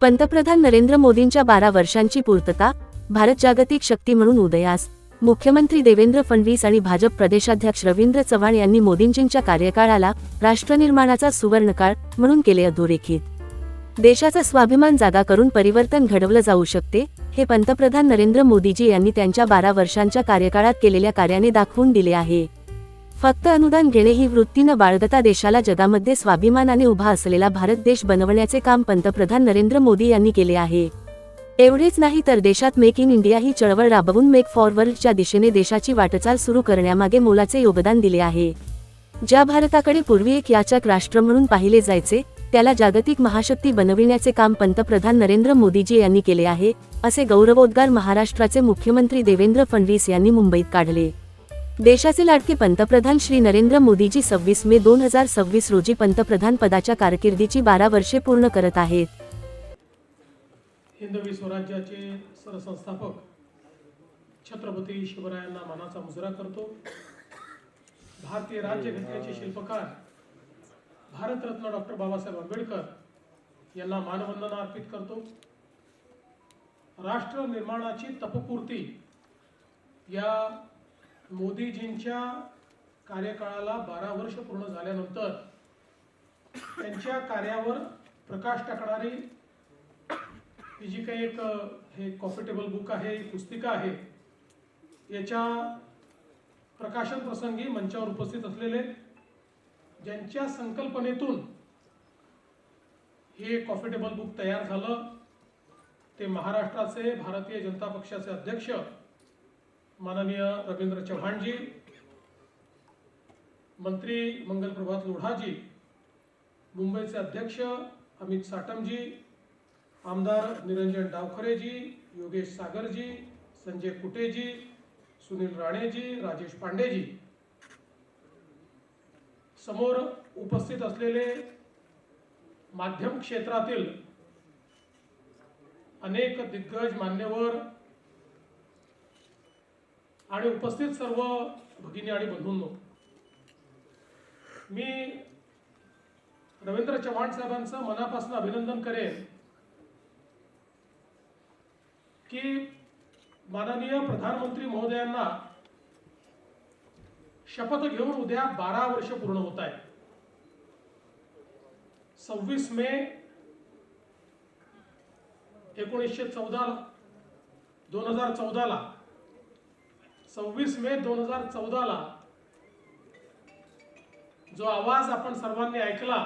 पंतप्रधान नरेंद्र मोदींच्या 12 वर्षांची पूर्तता, भारत जागतिक शक्ती म्हणून उदयास. मुख्यमंत्री देवेंद्र फडणवीस आणि भाजप प्रदेशाध्यक्ष रवींद्र चव्हाण यांनी मोदींजींच्या कार्यकाळाला राष्ट्रनिर्माणाचा सुवर्णकाळ म्हणून केले अधोरेखित. देशाचा स्वाभिमान जागा करून परिवर्तन घडवलं जाऊ शकते, हे पंतप्रधान नरेंद्र मोदीजी यांनी त्यांच्या 12 वर्षांच्या कार्यकाळात केलेल्या कार्याने दाखवून दिले आहे. फक्त अनुदान घेणे ही वृत्ती न बाळगता देशाला जगामध्ये स्वाभिमानाने उभा असलेला भारत देश बनवण्याचे काम पंतप्रधान नरेंद्र मोदी यांनी केले आहे. एवढेच नाही तर देशात मेक इन इंडिया ही चळवळ राबवून मेक फॉरवर्डच्या दिशेने देशाची वाटचाल सुरू करण्यामागे मोलाचे योगदान दिले आहे. ज्या भारताकडे पूर्वी एक याचक राष्ट्र म्हणून पाहिले जायचे, त्याला जागतिक महाशक्ती बनविण्याचे काम पंतप्रधान नरेंद्र मोदीजी यांनी केले आहे, असे गौरवोद्गार महाराष्ट्राचे मुख्यमंत्री देवेंद्र फडणवीस यांनी मुंबईत काढले. देशाचे लाडके पंतप्रधान श्री नरेंद्र मोदीजी 26 मे 2026 रोजी पंतप्रधान पदाच्या कारकिर्दीची 12 वर्षे पूर्ण करत आहेत. हिंदवी स्वराज्याचे सरसंस्थापक छत्रपती शिवरायांना मानाचा मुजरा करतो. भारतीय राज्यघटनेचे शिल्पकार भारतरत्न डॉक्टर बाबासाहेब आंबेडकर यांना मानवंदना अर्पित करतो. राष्ट्र निर्माणाची तपपूर्ती या मोदीजींच्या कार्यकाळाला 12 वर्ष पूर्ण झाल्यानंतर त्यांच्या कार्यावर प्रकाश टाकणारी ही जी काही एक हे कॉफी टेबल बुक आहे, पुस्तिका आहे, याच्या प्रकाशन प्रसंगी मंचावर उपस्थित असलेले ज्यांच्या संकल्पनेतून हे कॉफी टेबल बुक तयार झालं, ते महाराष्ट्राचे भारतीय जनता पक्षाचे अध्यक्ष माननीय रवींद्र चव्हाणजी, मंत्री मंगल प्रभात लोढाजी, मुंबईचे अध्यक्ष अमित साटमजी, आमदार निरंजन डावखरेजी, योगेश सागरजी, संजय कुटेजी, सुनील राणेजी, राजेश पांडेजी, समोर उपस्थित असलेले माध्यम क्षेत्रातील अनेक दिग्गज मान्यवर आणि उपस्थित सर्व भगिनी आणि बंधूंनो, मी रवींद्र चव्हाण साहेबांचं मनापासून अभिनंदन करेन की माननीय प्रधानमंत्री महोदयांना शपथ घेऊन उद्या 12 वर्ष पूर्ण होत आहे. 26 मे 2014 ला 26 मे 2014 ला जो आवाज आपण सर्वांनी ऐकला,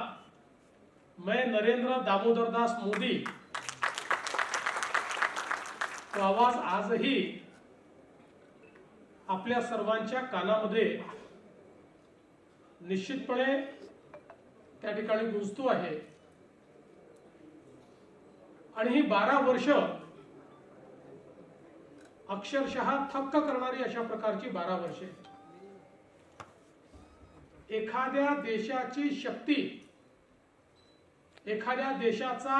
मैं नरेंद्र दामोदर दास मोदी, तो आवाज आजही आपल्या सर्वांच्या कानामध्ये निश्चितपणे त्या ठिकाणी गुंजतो आहे. आणि ही 12 वर्ष अक्षरशः थक्क करणारी अशा प्रकारची 12 वर्षे. एखाद्या देशाची शक्ती, एखाद्या देशाचा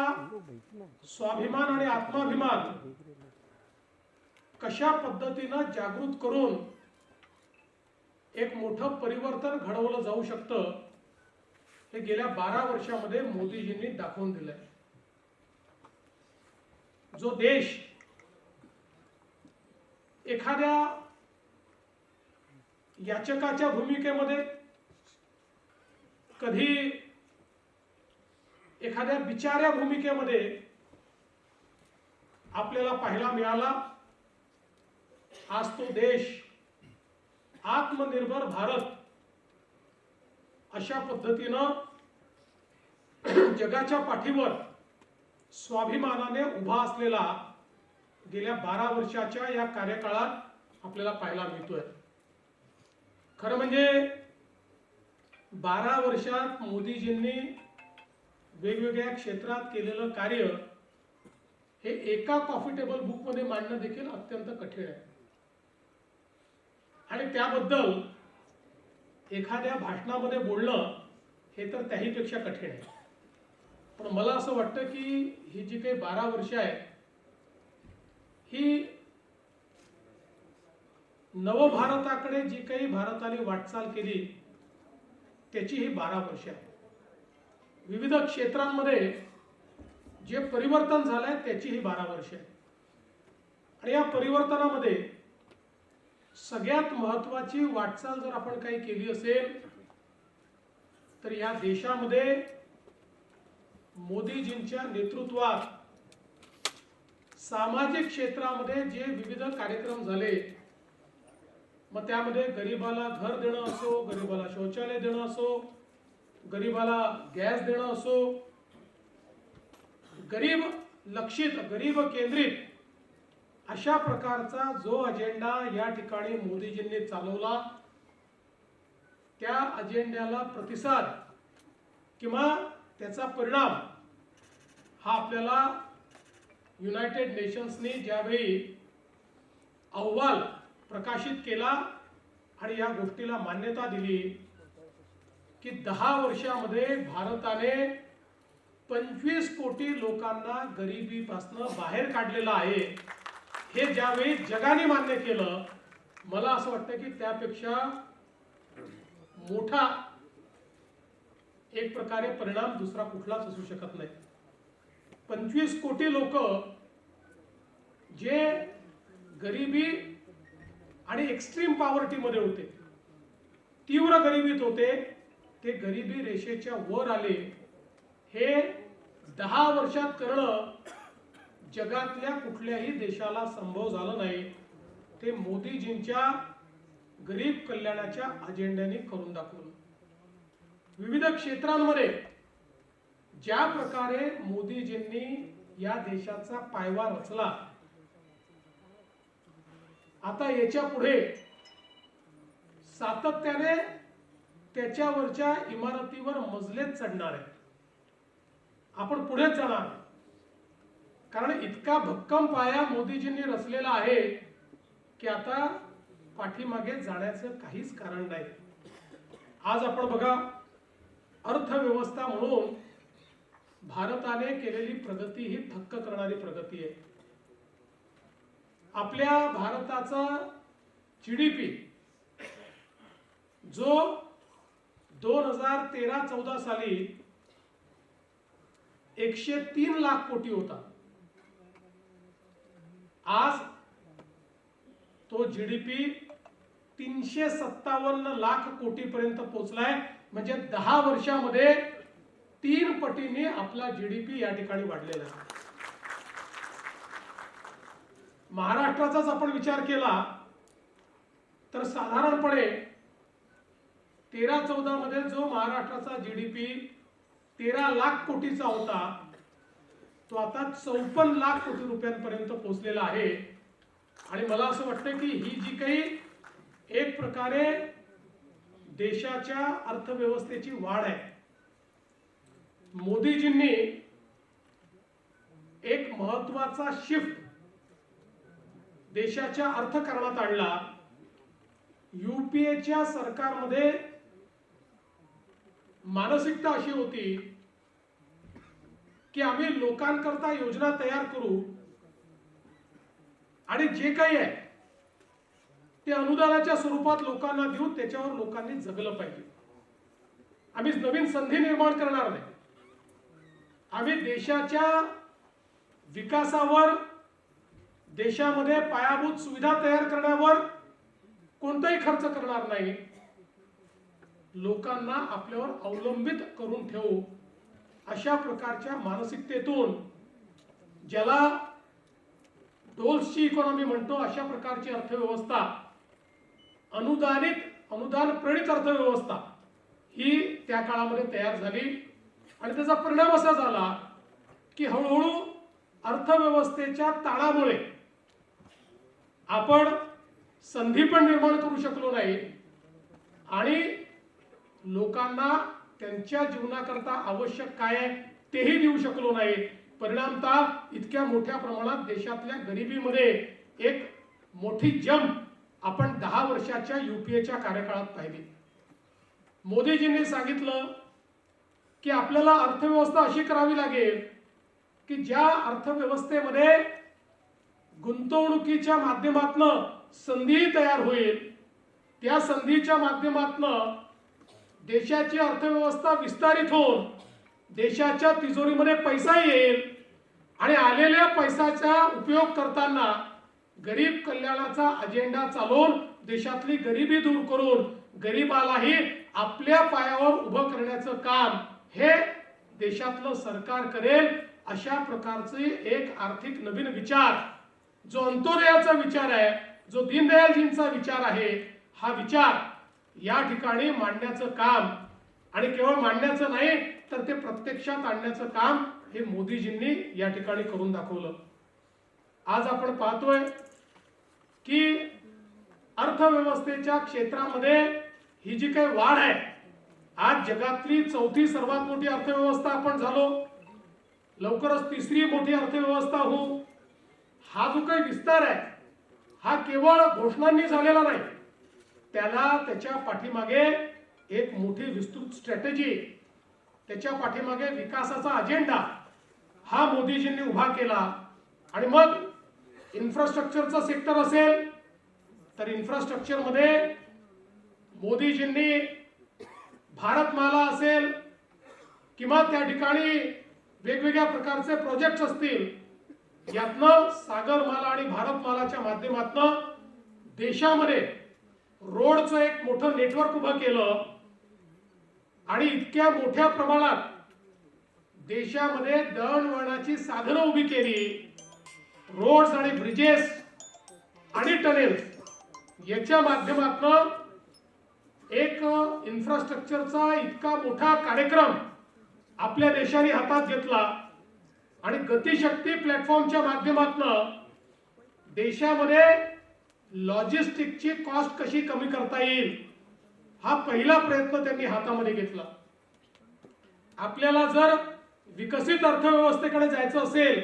स्वाभिमान आणि आत्माभिमान कशा पद्धतीने जागृत करून एक मोठं परिवर्तन घडवलं जाऊ शकतं, हे गेल्या 12 वर्षामध्ये मोदीजींनी दाखवून दिलंय. जो देश एखाद्या याचकाच्या भूमिकेमध्ये, कधी एखाद्या बिचाऱ्या भूमिकेमध्ये आपल्याला पाहायला मिळाला, आज तो देश आत्मनिर्भर भारत अशा पद्धतीनं जगाच्या पाठीवर स्वाभिमानाने उभा असलेला गेल्या 12 वर्षाच्या या कार्यकाळात आपल्याला पाहायला मिळतोय. खरं म्हणजे 12 वर्षात मोदीजींनी वेगवेगळ्या क्षेत्रात केलेलं कार्य हे एका कॉफी टेबल बुक मध्ये मांडणं देखील अत्यंत कठीण आहे. आणि त्याबद्दल एखाद्या भाषणामध्ये बोलणं हे तर त्याहीपेक्षा कठीण आहे. पण मला असं वाटतं की ही जी काही 12 वर्ष आहे, ही नवभारताकडे जी काही भारताने वाटचाल केली त्याची ही 12 वर्ष आहे. विविध क्षेत्रांमध्ये जे परिवर्तन झालंय त्याची ही 12 वर्ष आहे. आणि या परिवर्तनामध्ये सगळ्यात महत्त्वाची वाटचाल जर आपण काही केली असेल तर या देशामध्ये मोदीजींच्या नेतृत्वात सामाजिक क्षेत्रामध्ये जे विविध कार्यक्रम झाले, मग त्यामध्ये गरीबाला घर देणं असो, गरीबाला शौचालय देणं असो, गरीबाला गॅस देणं असो, गरीब लक्षित गरीब केंद्रित अशा प्रकारचा जो अजेंडा या ठिकाणी मोदीजींनी चालवला, त्या अजेंड्याला प्रतिसाद किंवा त्याचा परिणाम हा आपल्याला युनायटेड नेशन्सनी ज्यावेळी अहवाल प्रकाशित केला आणि या गोष्टीला मान्यता दिली की 10 वर्षामध्ये भारताने 25 कोटी लोकांना गरिबीपासून बाहेर काढलेलं आहे, हे ज्यावेळी जगाने मान्य केलं, मला असं वाटतं की त्यापेक्षा मोठा एक प्रकारे परिणाम दुसरा कुठलाच असू शकत नाही. 25 कोटी लोक जे गरिबी आणि एक्स्ट्रीम पॉवर्टीमध्ये होते, तीव्र गरिबीत होते, ते गरिबी रेषेच्या वर आले. हे 10 वर्षात करणं जगातल्या कुठल्याही देशाला संभव झालं नाही. ते मोदीजींच्या गरीब कल्याणाच्या अजेंड्याने करून दाखवलं. विविध क्षेत्रांमध्ये ज्या प्रकारे मोदीजींनी या देशाचा पायवा रचला, आता याच्या पुढे सातत्याने त्याच्यावरच्या इमारतीवर मजलेच चढणार आहे. आपण पुढे जाणार, कारण इतका भक्कम पाया मोदीजींनी रचलेला आहे की आता पाठीमागे जाण्याचं काहीच कारण नाही. आज आपण बघा, अर्थव्यवस्था म्हणून भारताने केलेली प्रगती ही थक्क करणारी प्रगती आहे. आपल्या भारताचा जीडीपी जो 2013-14 साली 103 लाख कोटी होता, आज तो जीडीपी 357 लाख कोटी पर्यंत पोहोचलाय. म्हणजे 10 वर्षामध्ये 3 पटीने आपला जीडीपी या ठिकाणी वाढलेला आहे. महाराष्ट्राचाच आपण विचार केला तर साधारणपणे 13-14 मध्ये जो महाराष्ट्राचा जीडीपी 13 लाख कोटीचा होता, तो आता 54 लाख कोटी रुपयांपर्यंत पोहोचलेला आहे. आणि मला असं वाटतं की ही जी काही एक प्रकारे देशाच्या अर्थव्यवस्थेची वाढ आहे, मोदीजींनी एक महत्वाचा शिफ्ट देशाच्या अर्थकारणात आणला. यूपीएच्या सरकारमध्ये मानसिकता अशी होती की आम्ही लोकांकरता योजना तयार करू आणि जे काही आहे ते अनुदानाच्या स्वरूपात लोकांना देऊ, त्याच्यावर लोकांनी जगलं पाहिजे. आम्ही नवीन संधी निर्माण करणार नाही, आम्ही देशाच्या विकासावर, देशामध्ये पायाभूत सुविधा तयार करण्यावर कोणताही खर्च करणार नाही, लोकांना आपल्यावर अवलंबित करून ठेवू, अशा प्रकारच्या मानसिकतेतून, ज्याला डोल्सची इकॉनॉमी म्हणतो, अशा प्रकारची अर्थव्यवस्था, अनुदान प्रेरित अर्थव्यवस्था ही त्या काळामध्ये तयार झाली. आणि त्याचा परिणाम असा झाला की हळूहळू अर्थव्यवस्थेच्या ताणामुळे आपण संधी पण निर्माण करू शकलो नाही आणि लोकांना त्यांच्या जीवनाकरता आवश्यक काय आहे तेही देऊ शकलो नाही. परिणामतः इतक्या मोठ्या प्रमाणात देशातल्या गरिबीमध्ये एक मोठी जंप आपण 10 वर्षाच्या यूपीएच्या कार्यकाळात पाहिली. मोदीजींनी सांगितलं की आपल्याला अर्थव्यवस्था अशी करावी लागेल की ज्या अर्थव्यवस्थेमध्ये गुंतवणुकीच्या माध्यमातून संधी तयार होईल, त्या संधीच्या माध्यमातून देशाची अर्थव्यवस्था विस्तारित होऊन देशाच्या तिजोरीमध्ये पैसा येईल आणि आलेल्या पैशाचा उपयोग करताना गरीब कल्याणाचा अजेंडा चालवून देशातली गरिबी दूर करून गरिबालाही आपल्या पायावर उभं करण्याचं काम हे देशातलं सरकार करेल. अशा प्रकारचे एक आर्थिक नवीन विचार, जो अंत्योदयाचा विचार आहे, जो दीनदयालजींचा विचार आहे, हा विचार या ठिकाणी मांडण्याचं काम, आणि केवळ मांडण्याचं नाही तर ते प्रत्यक्षात आणण्याचं काम हे मोदीजींनी या ठिकाणी करून दाखवलं. आज आपण पाहतोय की अर्थव्यवस्थेच्या क्षेत्रामध्ये ही जी काही वाढ आहे, आज जगातली चौथी सर्वात मोठी अर्थव्यवस्था आपण झालो, लवकरच तिसरी मोठी अर्थव्यवस्था होऊ. हा जो काही विस्तार आहे हा केवळ घोषणांनी झालेला नाही, त्याला त्याच्या पाठीमागे एक मोठी विस्तृत स्ट्रॅटेजी, त्याच्या पाठीमागे विकासाचा अजेंडा हा मोदीजींनी उभा केला. आणि मग इन्फ्रास्ट्रक्चरचं सेक्टर असेल तर इन्फ्रास्ट्रक्चर मध्ये मोदीजींनी भारतमाला असेल किंवा त्या ठिकाणी वेगवेगळ्या प्रकारचे प्रोजेक्ट्स असतील, यातनं सागरमाला आणि भारतमालाच्या माध्यमातून देशामध्ये रोडचं एक मोठं नेटवर्क उभं केलं आणि इतक्या मोठ्या प्रमाणात देशामध्ये दळणवळणाची साधनं उभी केली. रोड्स आणि ब्रिजेस आणि टनेल्स याच्या माध्यमातून एक इन्फ्रास्ट्रक्चरचा इतका मोठा कार्यक्रम आपल्या देशाने हातात घेतला आणि गतिशक्ती प्लॅटफॉर्मच्या माध्यमातून देशामध्ये लॉजिस्टिकची कॉस्ट कशी कमी करता येईल हा पहिला प्रयत्न त्यांनी हातामध्ये घेतला. आपल्याला जर विकसित अर्थव्यवस्थेकडे जायचं असेल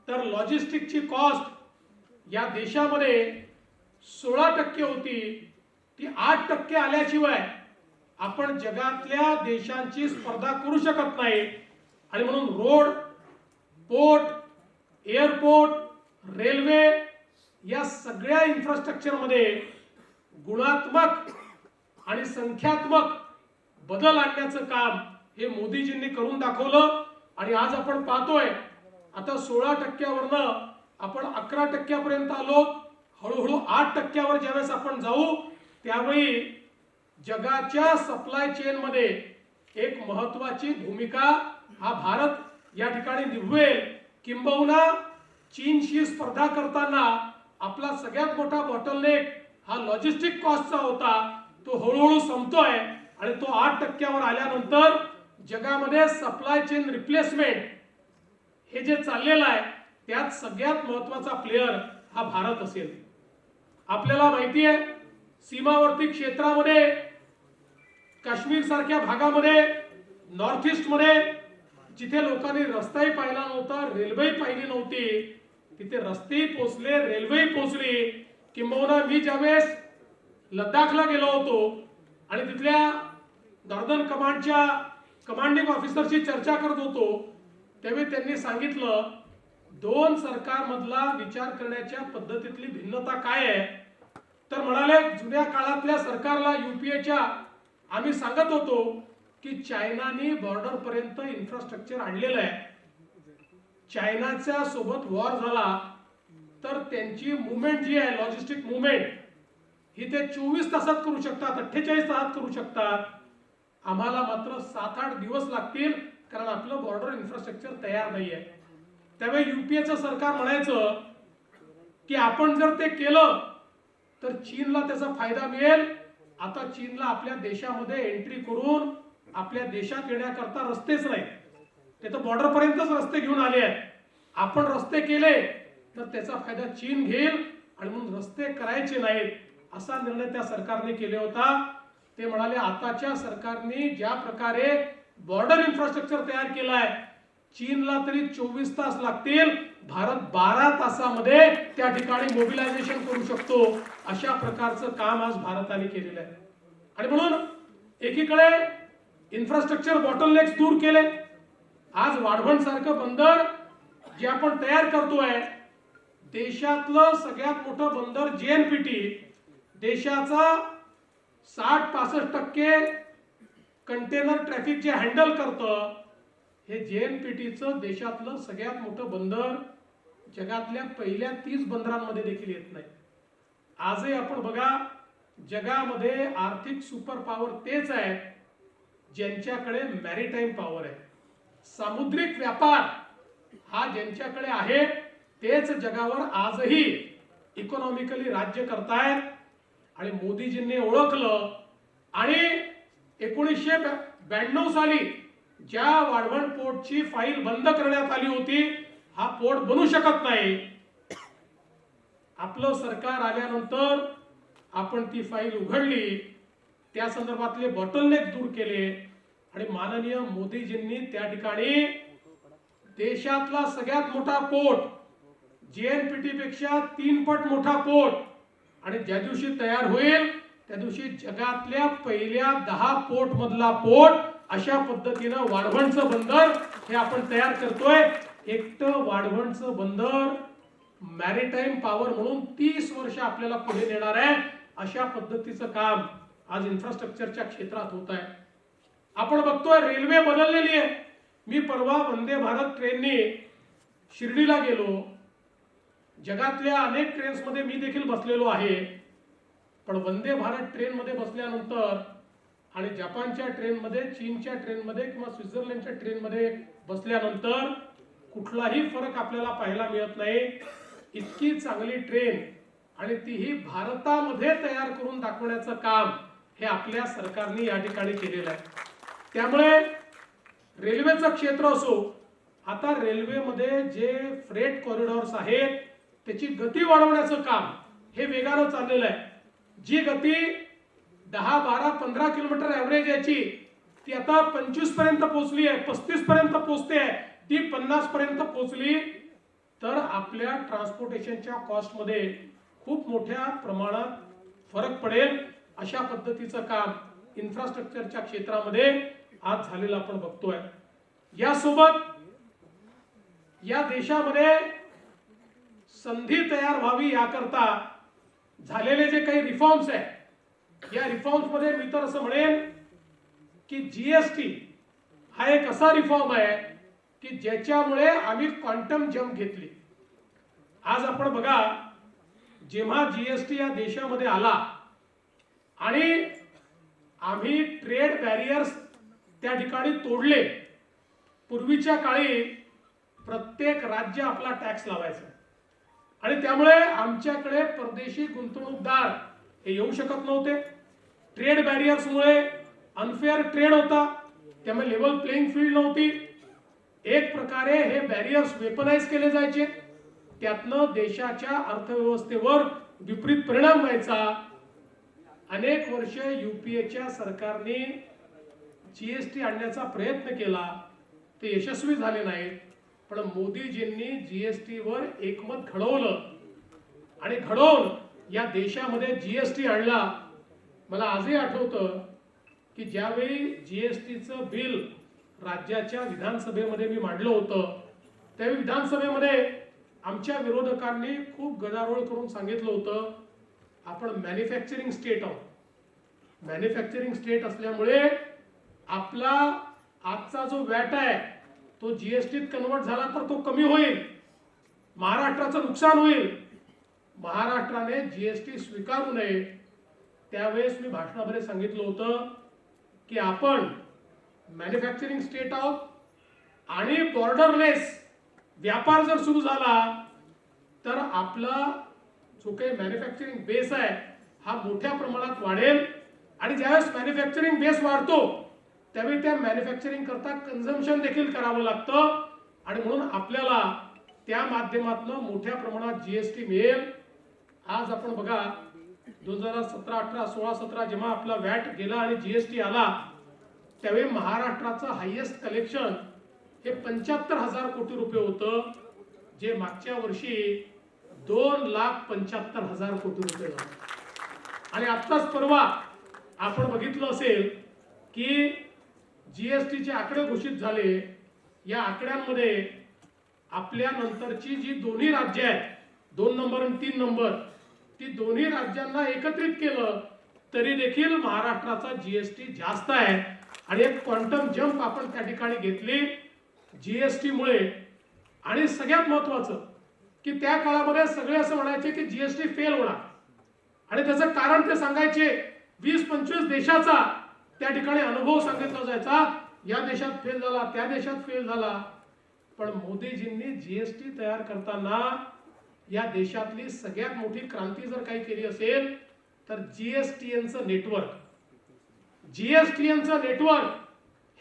तर लॉजिस्टिकची कॉस्ट या देशामध्ये 16% होती, ती 8% आल्याशिवाय आपण जगातल्या देशांची स्पर्धा करू शकत नाही. आणि म्हणून रोड, पोर्ट, एअरपोर्ट, रेल्वे या सगळ्या इन्फ्रास्ट्रक्चर मध्ये गुणात्मक आणि संख्यात्मक बदल आणण्याचं काम हे मोदीजींनी करून दाखवलं. आणि आज आपण पाहतोय आता 16%वरनं आपण 11%पर्यंत आलो. हळूहळू 8%वर ज्यावेळेस आपण जाऊ त्यावेळी जगाच्या सप्लाय चेन मध्ये एक महत्वाची भूमिका हा भारत या ठिकाणी निभवेल. किंबहुना चीनशी स्पर्धा करताना आपला सगळ्यात मोठा बॉटलनेक हा लॉजिस्टिक कॉस्टचा होता, तो हळूहळू संपतोय आणि तो 8%वर आल्यानंतर जगामध्ये सप्लाय चेन रिप्लेसमेंट हे जे चाललेलं आहे त्यात सगळ्यात महत्वाचा प्लेयर हा भारत असेल. आपल्याला माहिती आहे सीमावर्ती क्षेत्रामध्ये काश्मीर सारख्या भागामध्ये, नॉर्थ ईस्ट मध्ये जिथे लोकांनी रस्ताही पाहिला नव्हता, रेल्वेही पाहिली नव्हती, तिथे रस्तेही पोचले, रेल्वेही पोचली. किंबहुना मी ज्यावेळेस लडाखला गेलो होतो आणि तिथल्या नॉर्दर्न कमांडच्या कमांडिंग ऑफिसरशी चर्चा करत होतो त्यावेळी त्यांनी सांगितलं दोन सरकारमधला विचार करण्याच्या पद्धतीतली भिन्नता काय आहे. तर म्हणाले जुन्या काळातल्या सरकारला युपीएच्या आम्ही सांगत होतो की चायनाने बॉर्डर पर्यंत इन्फ्रास्ट्रक्चर आणलेलं आहे, चायनाच्या सोबत वॉर झाला तर त्यांची मुवमेंट जी आहे लॉजिस्टिक मुवमेंट ही ते 24 तासात करू शकतात, 48 तासात करू शकतात, आम्हाला मात्र 7-8 दिवस लागतील कारण आपलं बॉर्डर इन्फ्रास्ट्रक्चर तयार नाहीये. त्यावेळी युपीएचं सरकार म्हणायचं की आपण जर ते केलं तर चीनला त्याचा फायदा मिळेल. आता चीनला आपल्या देशामध्ये एंट्री करून आपल्या देशात येण्याकरता रस्तेच नाही, ते तर बॉर्डर पर्यंतच रस्ते घेऊन आले आहेत. आपण रस्ते केले तर त्याचा फायदा चीन घेईल आणि म्हणून रस्ते करायचे नाहीत असा निर्णय त्या सरकारने केला होता. ते म्हणाले आताच्या सरकारने ज्या प्रकारे बॉर्डर इन्फ्रास्ट्रक्चर तयार केलाय चीनला तरी 24 तास लागतील, भारत 12 तासामध्ये त्या ठिकाणी मोबिलायझेशन करू शकतो. अशा प्रकारचं काम आज भारताने केलेलं आहे. आणि म्हणून एकीकडे इन्फ्रास्ट्रक्चर बॉटलनेक्स दूर केले. आज वाढवण सारखं बंदर जे आपण तयार करतोय, देशातलं सगळ्यात मोठं बंदर जेएनपीटी देशाचा 60-65% कंटेनर ट्रॅफिक जे हँडल करतं, हे JNPTचं देशातलं सगळ्यात मोठं बंदर जगातल्या पहिल्या 30 बंदरांमध्ये देखील येत नाही. आजही आपण बघा, जगामध्ये आर्थिक सुपर पॉवर तेच आहे ज्यांच्याकडे मॅरीटाईम पॉवर आहे. सामुद्रिक व्यापार हा ज्यांच्याकडे आहे तेच जगावर आजही इकॉनॉमिकली राज्य करतायत. आणि मोदीजींनी ओळखलं आणि 1992 साली ज्या वाढवण पोर्टची फाईल बंद करण्यात आली होती, हा पोर्ट बनू शकत नाही, आपलं सरकार आल्यानंतर आपण ती फाईल उघडली, त्या संदर्भातले बॉटलनेक दूर केले आणि माननीय मोदीजींनी त्या ठिकाणी देशातला सगळ्यात मोठा पोर्ट, JNPT पेक्षा 3 पट मोठा पोर्ट, आणि ज्या दिवशी तयार होईल त्या दिवशी जगातल्या पहिल्या 10 पोर्ट मधला पोर्ट, अशा पद्धतीनं वाढवणचं बंदर हे आपण तयार करतोय. एकटं वाढवणचं बंदर मॅरीटाईम पॉवर म्हणून 30 वर्ष आपल्याला पुढे नेणार आहे. अशा पद्धतीचं काम आज इन्फ्रास्ट्रक्चरच्या क्षेत्रात होत आहे. आपण बघतोय रेल्वे बदललेली आहे. मी परवा वंदे भारत ट्रेननी शिर्डीला गेलो. जगातल्या अनेक ट्रेन्स मध्ये मी देखील बसलेलो आहे, पण वंदे भारत ट्रेन मध्ये बसल्यानंतर आणि जपानच्या ट्रेन मध्ये, चीनच्या ट्रेन मध्ये किंवा स्वित्झर्लंडच्या ट्रेन मध्ये बसल्यानंतर कुठलाही फरक आपल्याला पाहायला मिळत नाही. इतकी चांगली ट्रेन, आणि तीही भारतामध्ये तयार करून दाखवण्याचं काम हे आपल्या सरकारने या ठिकाणी केलेलं आहे. त्यामुळे रेल्वेचं क्षेत्र असो, आता रेल्वेमध्ये जे फ्रेट कॉरिडॉर्स आहेत त्याची गती वाढवण्याचं काम हे वेगानं चाललेलं आहे. जी गती 10, 12, 15 किलोमीटर ॲव्हरेज याची ती आता 25 पर्यंत पोहोचली आहे, 35 पर्यंत पोहोचते आहे, ती 50 पर्यंत पोहोचली तर आपल्या ट्रान्सपोर्टेशनच्या कॉस्टमध्ये खूप मोठ्या प्रमाणात फरक पडेल. अशा पद्धतीचं काम इन्फ्रास्ट्रक्चरच्या क्षेत्रामध्ये आज झालेलं आपण बघतोय. यासोबत या देशामध्ये संधी तयार व्हावी याकरता झालेले जे काही रिफॉर्म्स आहेत, या रिफॉर्म्स मध्ये मी तर असं म्हणेन की GST हा एक असा रिफॉर्म आहे की ज्याच्यामुळे आम्ही क्वांटम जंप घेतली. आज आपण बघा, जेव्हा GST या देशामध्ये आला आणि आम्ही ट्रेड बॅरियर्स त्या ठिकाणी तोडले. पूर्वीच्या काळी प्रत्येक राज्य आपला टॅक्स लावायचं आणि त्यामुळे आमच्याकडे परदेशी गुंतवणूकदार हे येऊ शकत नव्हते. ट्रेड बॅरियर्समुळे अनफेअर ट्रेड होता, त्यामुळे लेवल प्लेइंग फील्ड नव्हती. एक प्रकारे हे बॅरियर्स वेपनाइज केले जायचे, त्यातनं देशाच्या अर्थव्यवस्थेवर विपरीत परिणाम व्हायचा. अनेक वर्ष UPAच्या सरकारने GST आणण्याचा प्रयत्न केला, ते यशस्वी झाले नाहीत. पण मोदीजींनी GST वर एकमत घडवलं आणि घडवून या देशामध्ये GST आणला. मला आजही आठवतं की ज्यावेळी GSTचं बिल राज्याच्या विधानसभेमध्ये मी मांडलं होतं, त्यावेळी विधानसभेमध्ये आमच्या विरोधकांनी खूप गदारोळ करून सांगितलं होतं, आपण मॅन्युफॅक्चरिंग स्टेट आहोत. मॅन्युफॅक्चरिंग स्टेट असल्यामुळे आपला आजचा जो वॅट आहे तो GSTत कन्वर्ट झाला तर तो कमी होईल, महाराष्ट्राचं नुकसान होईल. महाराष्ट्राने GST स्वीकारू नये. त्यावेळेस मी भाषणामध्ये सांगितलं होतं की आपण मॅन्युफॅक्चरिंग स्टेट आहोत आणि बॉर्डरलेस व्यापार जर सुरू झाला तर आपला जो काही मॅन्युफॅक्चरिंग बेस आहे हा मोठ्या प्रमाणात वाढेल. आणि ज्यावेळेस मॅन्युफॅक्चरिंग बेस वाढतो त्यावेळी त्या मॅन्युफॅक्चरिंग करता कन्झम्पशन देखील करावं लागतं आणि म्हणून आपल्याला त्या माध्यमातून मोठ्या प्रमाणात GST मिळेल. आज आपण बघा 2017, 18, 16, 17 जेव्हा आपला वॅट गेला आणि GST आला त्यावेळी महाराष्ट्राचं हायेस्ट कलेक्शन हे 75,000 कोटी रुपये होतं, जे मागच्या वर्षी 2,75,000 कोटी रुपये झालं. आणि आत्ताच परवा आपण बघितलं असेल की GSTचे आकडे घोषित झाले. या आकड्यांमध्ये आपल्या नंतरची जी दोन्ही राज्य आहेत, 2 नंबर आणि 3 नंबर, ती दोन्ही राज्यांना एकत्रित केलं तरी देखील महाराष्ट्राचा GST जास्त आहे आणि एक क्वांटम जंप आपण त्या ठिकाणी घेतली. जीएसटी मुळे आणि सगळ्यात महत्त्वाचं की त्या काळामध्ये सगळे असं म्हणायचे की जीएसटी फेल होणार आणि त्याचं कारण ते सांगायचे 20-25 देशाचा त्या ठिकाणी अनुभव सांगितला जायचा, या देशात फेल झाला, त्या देशात फेल झाला. पण मोदीजींनी जीएसटी तयार करताना या देशातली सगळ्यात मोठी क्रांती जर काही केली असेल तर जीएसटीएनचं नेटवर्क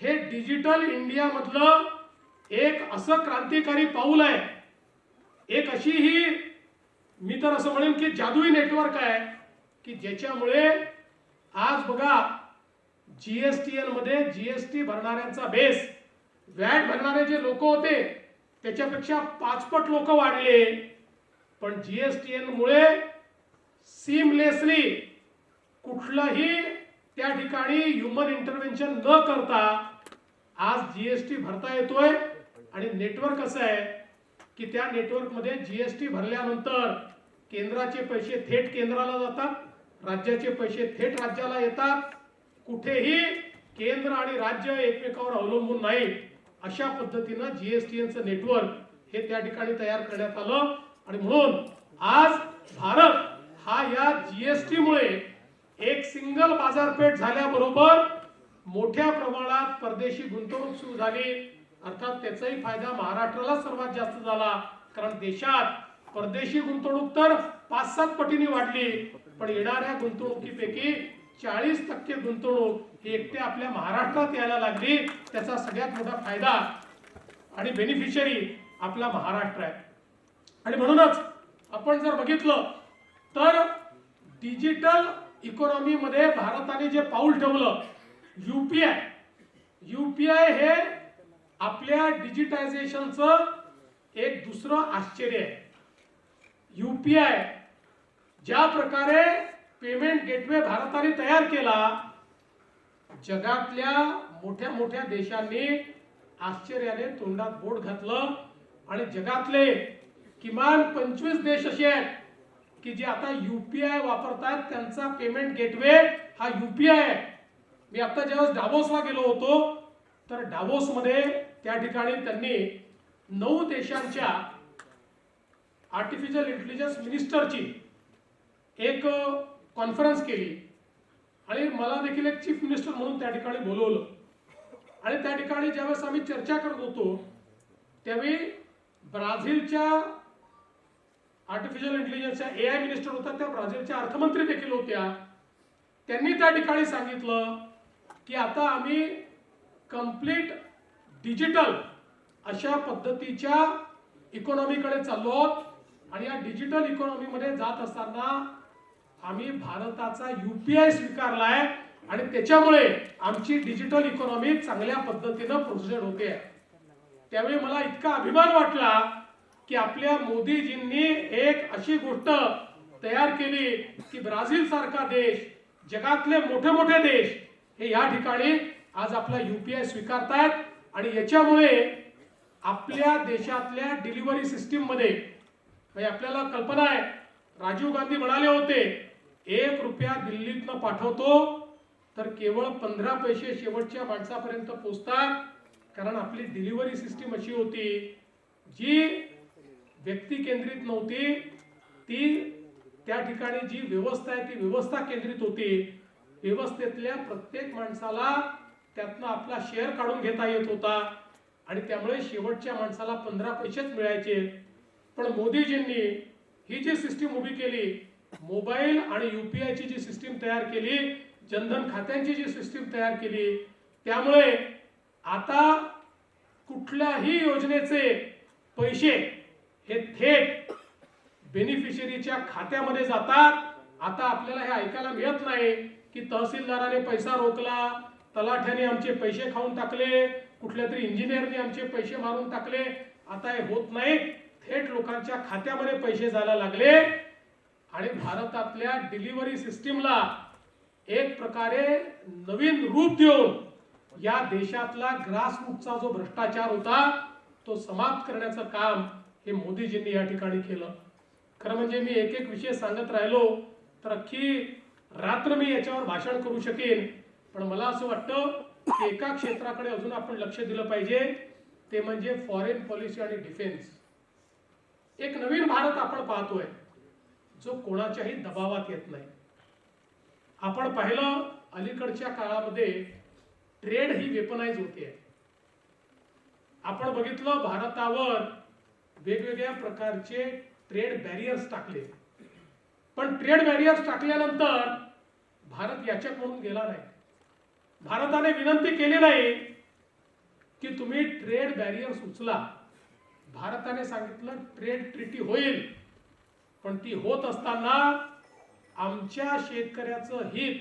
हे डिजिटल इंडिया मधलं एक असं क्रांतिकारी पाऊल आहे, एक अशी ही मी तर असं म्हणेन की जादुई नेटवर्क आहे की ज्याच्यामुळे आज बघा जीएसटीएन मध्ये जीएसटी भरणाऱ्यांचा बेस, व्हॅट भरणारे जे लोक होते त्याच्यापेक्षा 5 पट लोक वाढले. पण जीएसटीएन मुळे सीमलेसली कुठलंही त्या ठिकाणी ह्युमन इंटरव्हेन्शन न करता आज जीएसटी भरता येतोय. आणि नेटवर्क असं आहे की त्या नेटवर्क मध्ये जीएसटी भरल्यानंतर केंद्राचे पैसे थेट केंद्राला जातात, राज्याचे पैसे थेट राज्याला येतात. कुठेही केंद्र आणि राज्य एकमेकावर अवलंबून नाही, अशा पद्धतीनं जीएसटीएनचं नेटवर्क हे त्या ठिकाणी तयार करण्यात आलं. आणि म्हणून आज भारत हा या जीएसटी मुळे एक सिंगल बाजारपेठ झाल्याबरोबर मोठ्या प्रमाणात परदेशी गुंतवणूक सुरू झाली. अर्थात त्याचाही फायदा महाराष्ट्राला सर्वात जास्त झाला, कारण देशात परदेशी गुंतवणूक तर 5-7 पटीने वाढली, पण येणाऱ्या गुंतवणुकीपैकी 40% गुंतवणूक ही एकट्या आपल्या महाराष्ट्रात यायला लागली. त्याचा सगळ्यात मोठा फायदा आणि बेनिफिशियरी आपला महाराष्ट्र आहे. आणि म्हणूनच आपण जर बघितलं तर डिजिटल इकॉनॉमी मध्ये भारताने जे पाऊल ठेवलं, यूपीआय हे आपल्या डिजिटायझेशनचं एक दुसरं आश्चर्य आहे. यूपीआय ज्या प्रकारे पेमेंट गेटवे भारताने तयार केला, जगातल्या मोठ्या मोठ्या देशांनी आश्चर्याने तोंडात बोट घातलं. आणि जगातले किमान 25 देश असे आहेत की जे आता यूपीआय वापरतात, त्यांचा पेमेंट गेटवे हा यूपीआय आहे. मी आता जेव्हा डावोसला गेलो होतो तर डावोस मध्ये त्या ठिकाणी त्यांनी 9 देशांच्या आर्टिफिशियल इंटेलिजन्स मिनिस्टरची एक कॉन्फरन्स केली आणि मला देखील एक चीफ मिनिस्टर म्हणून त्या ठिकाणी बोलवलं. आणि त्या ठिकाणी ज्यावेळेस आम्ही चर्चा करत होतो त्यावेळी ब्राझीलच्या आर्टिफिशियल इंटेलिजन्सच्या एआय मिनिस्टर होत्या, त्या ब्राझीलच्या अर्थमंत्री देखील होत्या. त्यांनी त्या ठिकाणी सांगितलं की आता आम्ही कंप्लीट डिजिटल अशा पद्धतीच्या इकॉनॉमीकडे चाललो आहोत. आणि या डिजिटल इकॉनॉमी मध्ये जात असताना आम्ही भारताचा यूपीआय स्वीकारलाय आणि त्याच्यामुळे आमची डिजिटल इकॉनॉमी चांगल्या पद्धतीनं प्रोसेस होते. त्यावेळी मला इतका अभिमान वाटला की आपल्या मोदीजींनी एक अशी गोष्ट तयार केली की ब्राझील सारखा देश, जगातले मोठे मोठे देश हे या ठिकाणी आज आपला यूपीआय स्वीकारतायत. आणि याच्यामुळे आपल्या देशातल्या डिलिव्हरी सिस्टीम मध्ये म्हणजे आपल्याला कल्पना आहे, राजीव गांधी म्हणाले होते 1 रुपया दिल्लीतनं पाठवतो तर केवळ 15 पैसे शेवटच्या माणसापर्यंत पोहोचतात. कारण आपली डिलिव्हरी सिस्टीम अशी होती जी व्यक्ती केंद्रित नव्हती, ती त्या ठिकाणी जी व्यवस्था आहे ती व्यवस्था केंद्रित होती. व्यवस्थेतल्या प्रत्येक माणसाला त्यातनं आपला शेअर काढून घेता येत होता आणि त्यामुळे शेवटच्या माणसाला 15 पैसेच मिळायचे. पण मोदीजींनी ही जी सिस्टीम उभी केली, मोबाईल आणि यूपीआयची जी सिस्टीम तयार केली, जनधन खात्यांची जी सिस्टीम तयार केली, त्यामुळे आता कुठल्याही योजनेचे पैसे हे थेट बेनिफिशियरीच्या खात्यामध्ये जातात. आता आपल्याला हे ऐकायला मिळत नाही की तहसीलदाराने पैसा रोखला, तलाठ्याने आमचे पैसे खाऊन टाकले, कुठल्या तरी इंजिनियरने आमचे पैसे मारून टाकले. आता हे होत नाही, थेट लोकांच्या खात्यामध्ये पैसे जायला लागले. आणि भारतातल्या डिलिव्हरी सिस्टीमला एक प्रकारे नवीन रूप देऊन या देशातला ग्रासरूटचा जो भ्रष्टाचार होता तो समाप्त करण्याचं काम हे मोदीजींनी या ठिकाणी केलं. खरं म्हणजे मी एक एक विषय सांगत राहिलो तर अख्खी रात्र मी याच्यावर भाषण करू शकेन. पण मला असं वाटतं की एका क्षेत्राकडे अजून आपण लक्ष दिलं पाहिजे ते म्हणजे फॉरेन पॉलिसी आणि डिफेन्स. एक नवीन भारत आपण पाहतोय जो कोणाच्याही दबावात येत नाही. आपण पाहिलं अलीकडच्या काळामध्ये ट्रेड ही वेपनाइज होते. आपण बघितलं भारतावर वेगवेगळ्या प्रकारचे ट्रेड बॅरियर्स टाकले, पण ट्रेड बॅरियर्स टाकल्यानंतर भारत याचक म्हणून गेला नाही. भारताने विनंती केली नाही की तुम्ही ट्रेड बॅरियर्स उचला. भारताने सांगितलं ट्रेड ट्रीटी होईल, पण ती होत असताना आमच्या शेतकऱ्याचं हित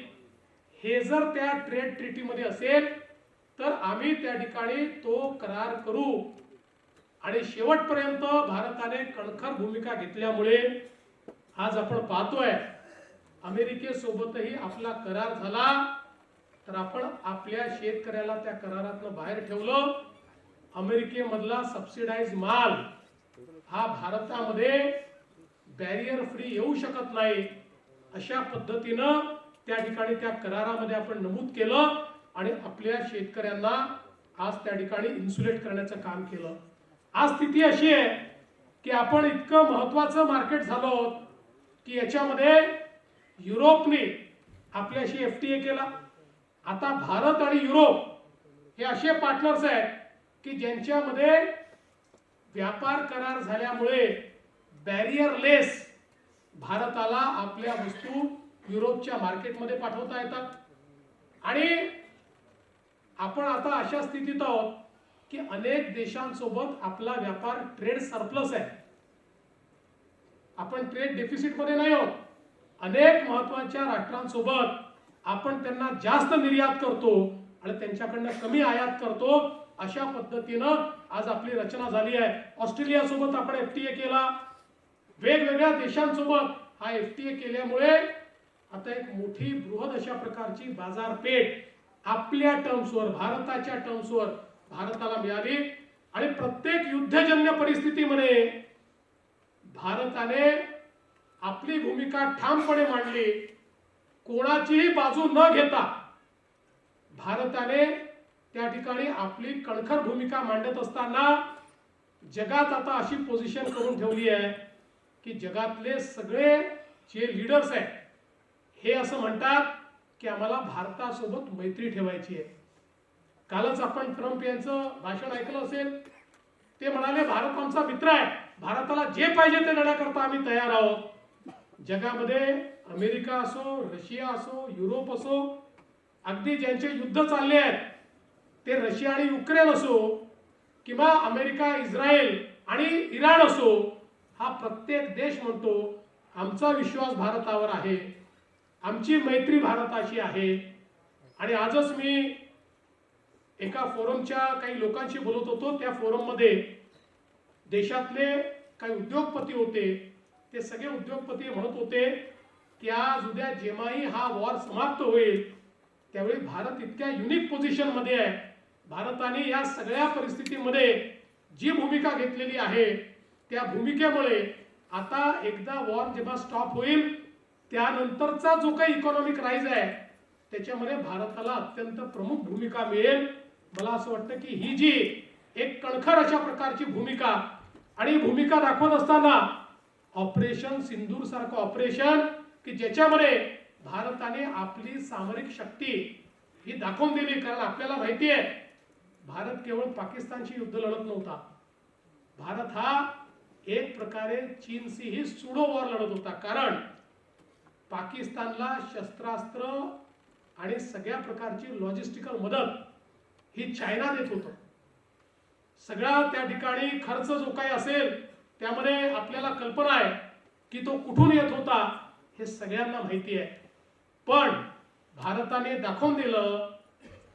हे जर त्या ट्रेड ट्रीटीमध्ये असेल तर आम्ही त्या ठिकाणी तो करार करू. आणि शेवटपर्यंत भारताने कणखर भूमिका घेतल्यामुळे आज आपण पाहतोय अमेरिकेसोबतही आपला करार झाला, तर आपण आपल्या शेतकऱ्याला त्या करारातून बाहेर ठेवलं. अमेरिकेमधला सबसिडाइज माल हा भारतामध्ये बॅरियर फ्री येऊ शकत नाही, अशा पद्धतीनं त्या ठिकाणी त्या करारामध्ये आपण नमूद केलं आणि आपल्या शेतकऱ्यांना आज त्या ठिकाणी इन्सुलेट करण्याचं काम केलं. आज स्थिती अशी आहे की आपण इतकं महत्वाचं मार्केट झालो की याच्यामध्ये युरोपने आपल्याशी FTA केला. आता भारत आणि युरोप हे असे पार्टनर्स आहेत की ज्यांच्यामध्ये व्यापार करार झाल्यामुळे बॅरियरलेस भारताला आपल्या वस्तू युरोपच्या मार्केटमध्ये पाठवता येतात. आणि आपण आता अशा स्थितीत आहोत की अनेक देशांसोबत आपला व्यापार ट्रेड सरप्लस आहे. आपण ट्रेड डेफिसिट मध्ये नाही आहोत. अनेक महत्वाच्या राष्ट्रांसोबत आपण त्यांना जास्त निर्यात करतो आणि त्यांच्याकडनं कमी आयात करतो. अशा पद्धतीनं आज आपली रचना झाली आहे. ऑस्ट्रेलिया सोबत आपण FTA केला. वेगवेगळ्या देशांसोबत हा FTA केल्यामुळे आता एक मोठी बृहद अशा प्रकारची बाजारपेठ आपल्या टर्म्सवर, भारताच्या टर्म्सवर भारताला मिळाली. आणि प्रत्येक युद्धजन्य परिस्थितीमध्ये भारताने आपली भूमिका ठामपणे मांडली. कोणाचीही बाजू न घेता भारताने त्या ठिकाणी आपली कणखर भूमिका मांडत असताना जगात आता अशी पोझिशन करून ठेवली आहे की जगातले सगळे जे लीडर्स आहेत हे असं म्हणतात की आम्हाला भारतासोबत मैत्री ठेवायची आहे. कालच आपण ट्रम्प यांचं भाषण ऐकलं असेल. ते म्हणाले भारत आमचा मित्र आहे, भारताला जे पाहिजे ते देण्याकरता आम्ही तयार आहोत. जगामध्ये अमेरिका असो, रशिया असो, युरोप असो, अगदी ज्यांचे युद्ध चालले आहेत ते रशिया आणि युक्रेन असो किंवा अमेरिका, इस्रायल आणि इराण असो, हा प्रत्येक देश म्हणतो आमचा विश्वास भारतावर आहे, आमची मैत्री भारताशी आहे. आणि आजच मी एका फोरमच्या काही लोकांशी बोलत होतो. त्या फोरममध्ये देशातले काही उद्योगपती होते. ते सगळे उद्योगपती म्हणत होते की आज उद्या जेव्हाही हा वॉर समाप्त होईल त्यावेळी भारत इतक्या युनिक पोझिशन मध्ये आहे. भारताने या सगळ्या परिस्थितीमध्ये जी भूमिका घेतलेली आहे त्या भूमिकेमुळे आता एकदा वॉर जेव्हा स्टॉप होईल त्यानंतरचा जो काही इकॉनॉमिक राईज आहे त्याच्यामध्ये भारताला अत्यंत प्रमुख भूमिका मिळेल. मला असं वाटतं की ही जी एक कणखर अशा प्रकारची भूमिका आणि भूमिका दाखवत असताना ऑपरेशन सिंदूर सारखं ऑपरेशन की ज्याच्यामध्ये भारताने आपली सामरिक शक्ती ही दाखवून दिली. कारण आपल्याला माहिती आहे भारत केवळ पाकिस्तानशी युद्ध लढत नव्हता. भारत हा एक प्रकारे चीनशीही सुडो वॉर लढत होता. कारण पाकिस्तानला शस्त्रास्त्र आणि सगळ्या प्रकारची लॉजिस्टिकल मदत ही चायना देत होतं. सगळा त्या ठिकाणी खर्च जो काही असेल त्यामध्ये आपल्याला कल्पना आहे की तो कुठून येत होता हे सगळ्यांना माहिती आहे. पण भारताने दाखवून दिलं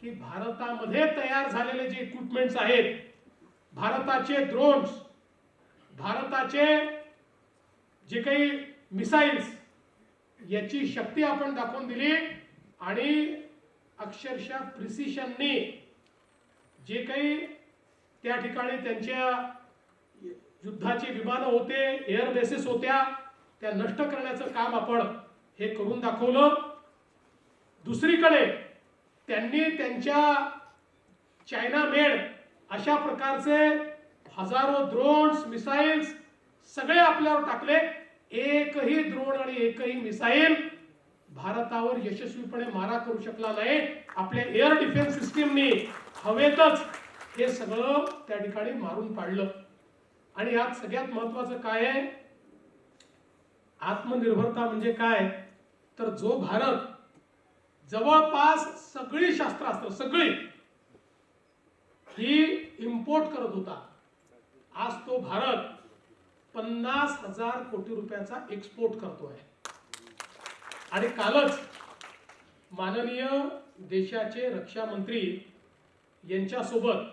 की भारतामध्ये तयार झालेले जे इक्विपमेंट्स आहेत, भारताचे ड्रोन्स, भारताचे जे काही मिसाइल्स, याची शक्ती आपण दाखवून दिली. आणि अक्षरशः प्रिसिशनने जे काही त्या ठिकाणी त्यांच्या युद्धाची विमानं होते, एअर बेसेस होत्या, त्या नष्ट करण्याचं काम आपण हे करून दाखवलं. दुसरीकडे त्यांनी त्यांच्या चायना मेड अशा प्रकारचे हजारो ड्रोन्स मिसाईल्स सगळे आपल्यावर टाकले, एकही ड्रोन आणि एकही मिसाईल भारतावर यशस्वीपणे मारा करू शकला नाही. आपल्या एअर डिफेन्स सिस्टीमनी हवेतच हे सगळं त्या ठिकाणी मारून पाडलं. आणि यात सगळ्यात महत्वाचं काय आहे, आत्मनिर्भरता म्हणजे काय, तर जो भारत जवळपास सगळी शस्त्रास्त्र सगळी ही इम्पोर्ट करत होता, आज तो भारत 50,000 कोटी रुपयाचा एक्सपोर्ट करतोय. आणि कालच माननीय देशाचे रक्षा मंत्री यांच्यासोबत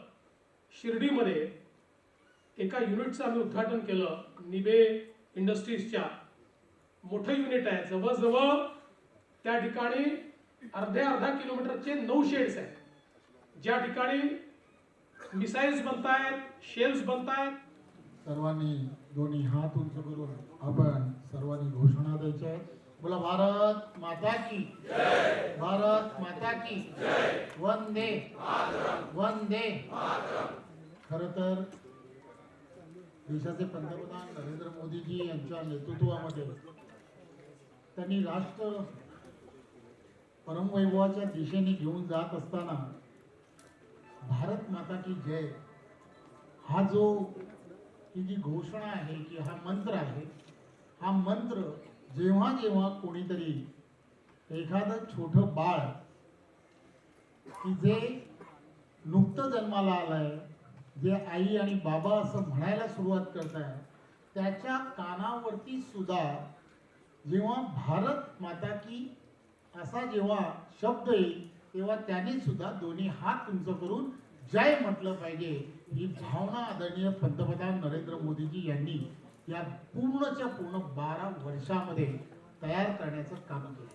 शिर्डीमध्ये एका युनिटचं आम्ही उद्घाटन केलं. निबे इंडस्ट्रीजच्या मोठं युनिट आहे, जवळजवळ त्या ठिकाणी अर्ध्या किलोमीटरचे 9 शेड्स आहेत, ज्या ठिकाणी मिसाईल्स बनतायत, शेल्स बनतायत. सर्वांनी दोन्ही हात उंच करून आपण सर्वांनी घोषणा द्यायच्या आहेत. बोला भारत माता की जय, भारत माता की जय, वंदे वंदे. खरं तर देशाचे पंतप्रधान नरेंद्र मोदीजी यांच्या नेतृत्वामध्ये त्यांनी राष्ट्र परमवैभवाच्या दिशेने घेऊन जात असताना भारत माता की जय हा जो ही जी घोषणा आहे की हा मंत्र आहे, हा मंत्र जेव्हा जेव्हा कोणीतरी एखादं छोटं बाळ की जे नुकतं जन्माला आलंय, जे आई आणि बाबा असं म्हणायला सुरुवात करत आहे, त्याच्या कानावरती सुद्धा जेव्हा भारत माता की असा जेव्हा शब्द येईल तेव्हा त्यांनी सुद्धा दोन्ही हात उंच करून जय म्हटलं पाहिजे. ही भावना आदरणीय पंतप्रधान नरेंद्र मोदीजी यांनी या पूर्णच्या पूर्ण 12 वर्षामध्ये तयार करण्याचं काम केलं.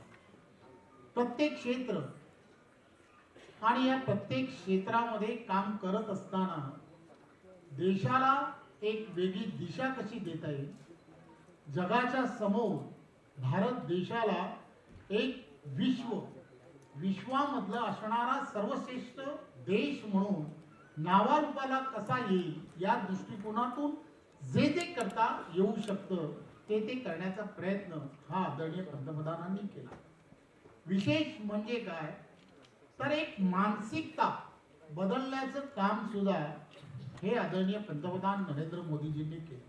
प्रत्येक क्षेत्र आणि या प्रत्येक क्षेत्रामध्ये काम करत असताना देशाला एक वेगळी दिशा कशी देता येईल, जगाच्या समोर भारत देशाला एक विश्वामधला असणारा सर्वश्रेष्ठ देश म्हणून नावारूपाला कसा येईल या दृष्टिकोनातून जे जे करता येऊ शकतं ते करण्याचा प्रयत्न हा आदरणीय पंतप्रधानांनी केला. विशेष म्हणजे काय तर एक मानसिकता बदलण्याचं काम सुद्धा हे आदरणीय पंतप्रधान नरेंद्र मोदीजींनी केलं.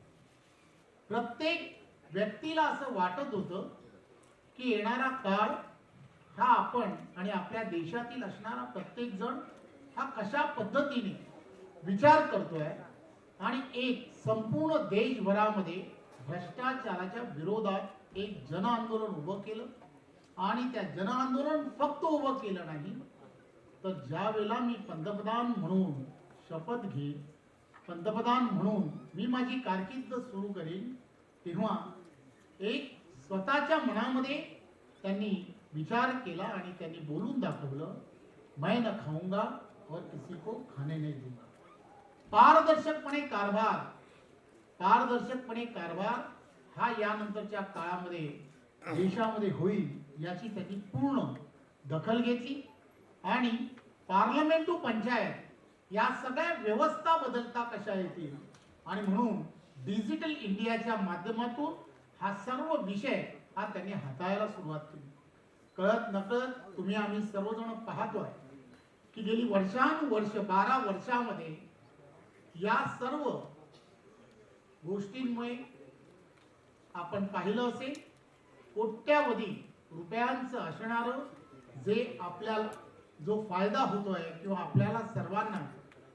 प्रत्येक व्यक्तीला असं वाटत होतं की येणारा काळ हा आपण आणि आपल्या देशातील असणारा प्रत्येक जण हा कशा पद्धतीने विचार करतोय आणि एक संपूर्ण देशभरामध्ये भ्रष्टाचाराच्या विरोधात एक जन आंदोलन उभं केलं. आणि त्या जन आंदोलन फक्त उभं केलं नाही तर ज्या वेळेला मी पंतप्रधान म्हणून शपथ घेईन, पंतप्रधान म्हणून मी माझी कारकीर्द सुरू करीन, तेव्हा एक स्वतःच्या मनामध्ये त्यांनी विचार केला आणि त्यांनी बोलून दाखवलं, मैं न खाऊंगा और किसी को खाने नहीं दूंगा. पारदर्शकपणे कारभार हा यानंतरच्या काळामध्ये देशामध्ये होईल याची त्यांनी पूर्ण दखल घेतली. आणि पार्लमेंट टू पंचायत या सगळ्या व्यवस्था बदलता कशा येतील आणि म्हणून डिजिटल इंडियाच्या माध्यमातून हा सर्व विषय हा त्यांनी हाताळायला सुरुवात केली. कळत नकळत तुम्ही आम्ही सर्वजण पाहतोय की गेली वर्षानुवर्ष 12 वर्षामध्ये या सर्व गोष्टींमुळे आपण पाहिलं असेल कोट्यावधी रुपयांचं असणारं जे आपल्याला जो फायदा होतोय किंवा आपल्याला सर्वांना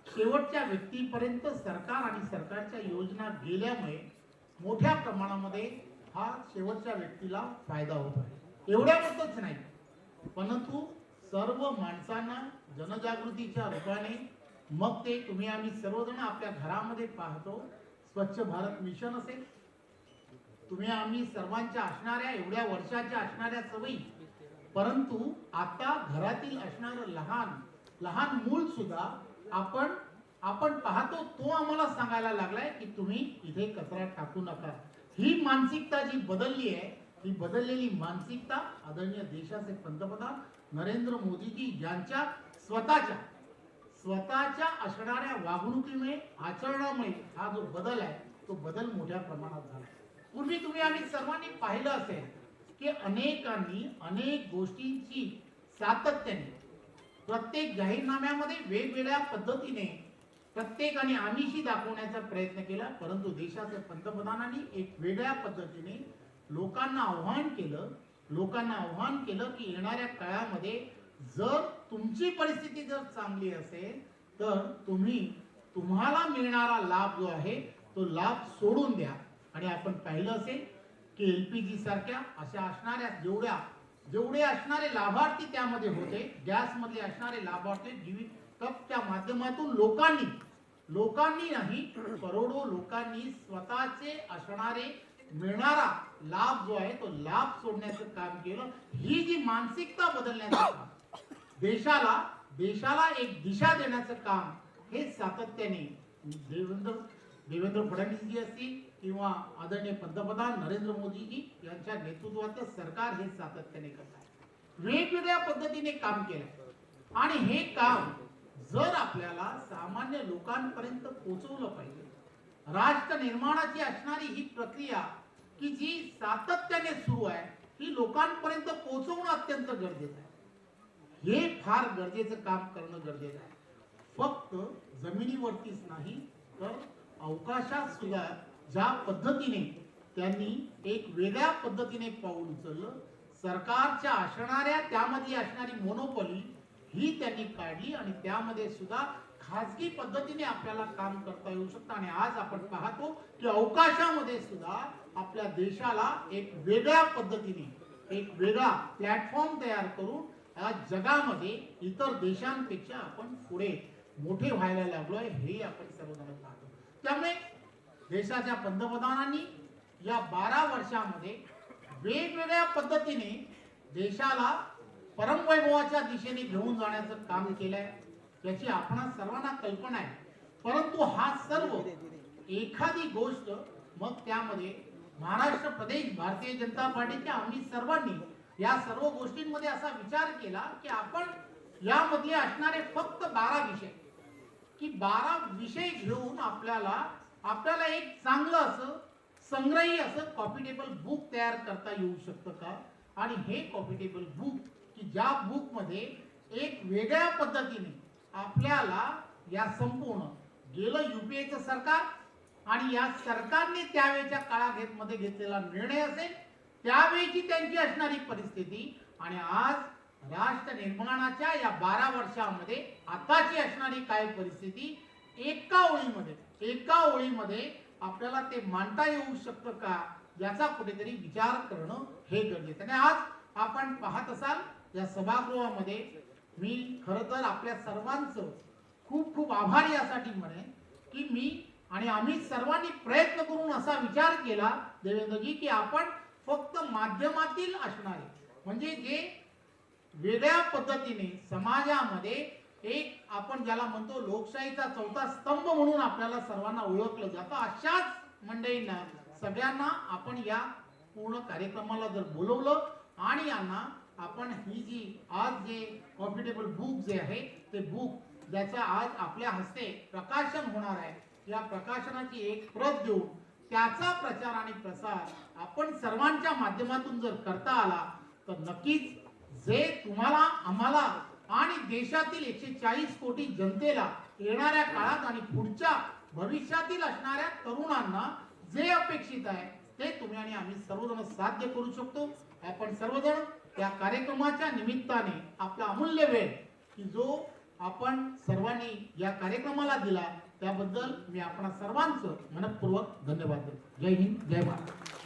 शेवटच्या व्यक्तीपर्यंत सरकार आणि सरकारच्या योजना गेल्यामुळे मोठ्या प्रमाणामध्ये हा शेवटच्या व्यक्तीला फायदा होत आहे. एवढ्यावरच नाही परंतु सर्व माणसांना जनजागृतीच्या रूपाने मग ते तुम्ही आम्ही सर्वजण आपल्या घरामध्ये पाहतो स्वच्छ भारत मिशन असेल, तुम्ही आम्ही सर्वांच्या असणाऱ्या एवढ्या वर्षाच्या असणाऱ्या सवयी, परंतु आता घरातील असणारं लहान मूल सुद्धा आपण पाहतो तो आम्हाला सांगायला लागलाय की तुम्ही इथे कचरा टाकू नका. ही मानसिकता जी बदलली आहे ही बदललेली मानसिकता आदरणीय देशाचे पंतप्रधान नरेंद्र मोदीजी यांच्या स्वतःच्या स्वतःच्या असणाऱ्या वागणुकीमुळे, आचरणामुळे हा जो बदल आहे तो बदल मोठ्या प्रमाणात झाला. पूर्वी तुम्ही आम्ही सर्वांनी पाहिलं असेल की अनेकांनी अनेक गोष्टींची सातत्याने प्रत्येक जाहीरनाम्यामध्ये वेगवेगळ्या पद्धतीने प्रत्येकाने आमिषी दाखवण्याचा प्रयत्न केला, परंतु देशाच्या पंतप्रधानांनी एक वेगळ्या पद्धतीने लोकांना आव्हान केलं की येणाऱ्या काळामध्ये जर तुमची परिस्थिती जर चांगली असेल तर तुम्हाला मिळणारा लाभ जो आहे तो लाभ सोडून द्या. आणि आपण पाहिलं असेल की एलपीजी सारख्या अशा असणाऱ्या जेवढे असणारे लाभार्थी त्यामध्ये होते, गॅस मधले असणारे लाभार्थी जीवित कपच्या माध्यमातून लोकांनी नाही करोडो लोकांनी स्वतःचे असणारे मिळणारा लाभ जो आहे तो लाभ सोडण्याचं काम केलं. ही जी मानसिकता बदलण्याचं काम, देशाला एक दिशा देण्याचं काम हे सातत्याने देवेंद्र फडणवीसजी असतील किंवा आदरणीय पंतप्रधान नरेंद्र मोदीजी यांच्या नेतृत्वात सरकार हे सातत्याने करत आहे. वेगवेगळ्या पद्धतीने काम केलं आणि हे काम जर आपल्याला सामान्य लोकांपर्यंत पोहोचवलं पाहिजे, राष्ट्र निर्माणाची असणारी ही प्रक्रिया की जी सातत्याने सुरू आहे ही लोकांपर्यंत पोहोचवणं अत्यंत गरजेचं आहे. हे फार गरजेचं काम करणं गरजेचं आहे. फक्त जमिनीवरतीच नाही तर अवकाशात सुद्धा ज्या पद्धतीने त्यांनी एक वेगळ्या पद्धतीने पाऊल उचललं, सरकारच्या असणाऱ्या त्यामध्ये असणारी मोनोपॉली ही त्यांनी काढली आणि त्यामध्ये सुद्धा खाजगी पद्धतीने आपल्याला काम करता येऊ शकतं. आणि आज आपण पाहतो की अवकाशामध्ये सुद्धा आपल्या देशाला एक वेगळ्या पद्धतीने एक वेगळा प्लॅटफॉर्म तयार करून आज जगामध्ये इतर देशांपेक्षा आपण पुढे मोठे व्हायला लागलोय हे आपण सर्वजण पाहतो. त्यामुळे देशाच्या पंतप्रधानांनी या 12 वर्षामध्ये वेगवेगळ्या पद्धतीने देशाला परमवैभवाच्या दिशेने घेऊन जाण्याचं काम केलंय, याची आपणा सर्वांना कल्पना आहे. परंतु हा सर्व एखादी गोष्ट मग त्यामध्ये महाराष्ट्र प्रदेश भारतीय जनता पार्टीच्या आम्ही सर्वांनी या सर्व गोष्टींमध्ये असा विचार केला की आपण यामध्ये असणारे फक्त 12 विषय की 12 विषय घेऊन आपल्याला एक चांगलं असं संग्रही असं कॉपी टेबल बुक तयार करता येऊ शकतं का. आणि हे कॉपी टेबल बुक की ज्या बुक मध्ये एक वेगळ्या पद्धतीने आपल्याला या संपूर्ण गेलं युपीएचं सरकार आणि या सरकारने त्यावेळेच्या काळामध्ये घेतलेला निर्णय असेल, त्यावेळेची त्यांची असणारी परिस्थिती आणि आज राष्ट्र निर्माणाच्या या 12 वर्षामध्ये आताची असणारी काय परिस्थिती एका ओळीमध्ये आपल्याला ते मांडता येऊ शकतं का, याचा कुठेतरी विचार करणं हे गरजेचं. आणि आज आपण पाहत असाल या सभागृहामध्ये मी खरं तर आपल्या सर्वांचं खूप खूप आभारी यासाठी म्हणेन की मी आणि आम्ही सर्वांनी प्रयत्न करून असा विचार केला देवेंद्रजी की आपण फक्त माध्यमातील असणारे म्हणजे जे वेगळ्या पद्धतीने समाजामध्ये एक आपण ज्याला म्हणतो लोकशाहीचा चौथा स्तंभ म्हणून आपल्याला सर्वांना ओळखलं जातं, अशाच मंडळींना सगळ्यांना आपण या पूर्ण कार्यक्रमाला जर बोलवलं आणि यांना आपण ही जी आज जे कॉपी टेबल बुक जे आहे ते बुक ज्याचा आज आपल्या हस्ते प्रकाशन होणार आहे, या प्रकाशनाची एक प्रत देऊन त्याचा प्रचार आणि प्रसार आपण सर्वांच्या माध्यमातून जर करता आला तर नक्कीच जे तुम्हाला आम्हाला आणि देशातील 140 कोटी जनतेला येणाऱ्या काळात आणि पुढच्या भविष्यातील असणाऱ्या तरुणांना जे अपेक्षित आहे ते तुम्ही आणि आम्ही सर्वजण साध्य करू शकतो. आपण सर्वजण या कार्यक्रमाच्या निमित्ताने आपला अमूल्य वेळ की जो आपण सर्वांनी या कार्यक्रमाला दिला त्याबद्दल मी आपणा सर्वांचं मनपूर्वक धन्यवाद देतो. जय हिंद, जय महाराष्ट्र.